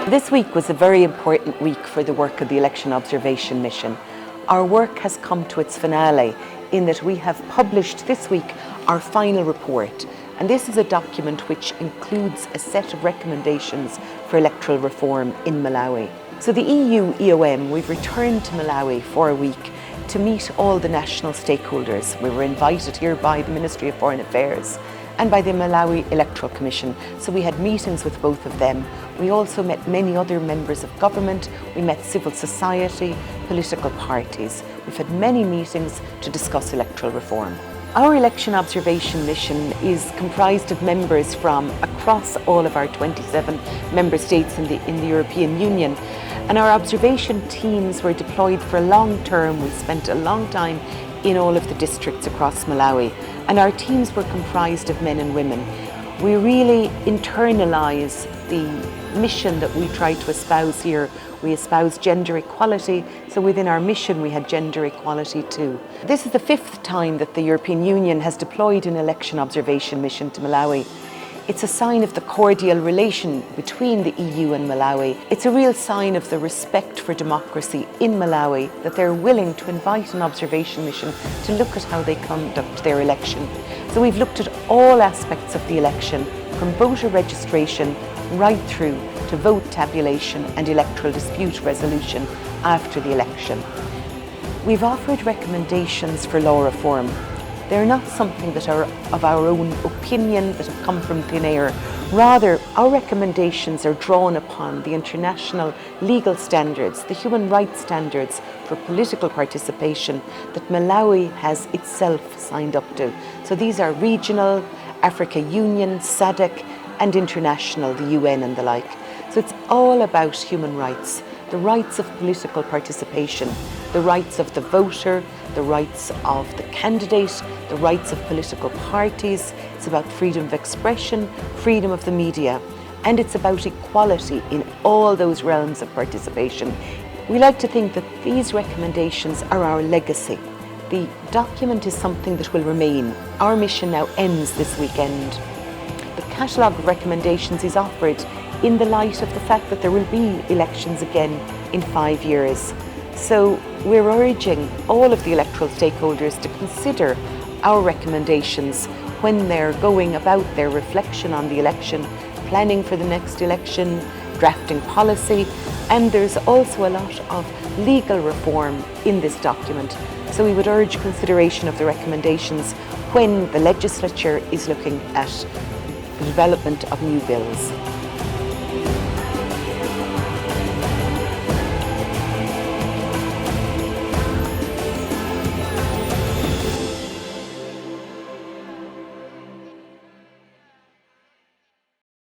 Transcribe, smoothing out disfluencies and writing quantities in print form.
This week was a very important week for the work of the Election Observation Mission. Our work has come to its finale in that we have published this week our final report, and this is a document which includes a set of recommendations for electoral reform in Malawi. So the EU EOM, we've returned to Malawi for a week to meet all the national stakeholders. We were invited here by the Ministry of Foreign Affairs and by the Malawi Electoral Commission, so we had meetings with both of them. We also met many other members of government, we met civil society, political parties. We've had many meetings to discuss electoral reform. Our election observation mission is comprised of members from across all of our 27 member states in the European Union. And our observation teams were deployed for a long term. We spent a long time in all of the districts across Malawi. And our teams were comprised of men and women. We really internalise the mission that we try to espouse here. We espouse gender equality, so within our mission we had gender equality too. This is the 5th time that the European Union has deployed an election observation mission to Malawi. It's a sign of the cordial relation between the EU and Malawi. It's a real sign of the respect for democracy in Malawi that they're willing to invite an observation mission to look at how they conduct their election. So we've looked at all aspects of the election, from voter registration right through to vote tabulation and electoral dispute resolution after the election. We've offered recommendations for law reform. They're not something that are of our own opinion, that have come from thin air. Rather, our recommendations are drawn upon the international legal standards, the human rights standards for political participation that Malawi has itself signed up to. So these are regional, Africa Union, SADC, and international, the UN and the like. So it's all about human rights, the rights of political participation, the rights of the voter, the rights of the candidate, the rights of political parties. It's about freedom of expression, freedom of the media, and it's about equality in all those realms of participation. We like to think that these recommendations are our legacy. The document is something that will remain. Our mission now ends this weekend. The catalogue of recommendations is offered in the light of the fact that there will be elections again in 5 years. So we're urging all of the electoral stakeholders to consider our recommendations when they're going about their reflection on the election, planning for the next election, drafting policy, and there's also a lot of legal reform in this document. So we would urge consideration of the recommendations when the legislature is looking at the development of new bills.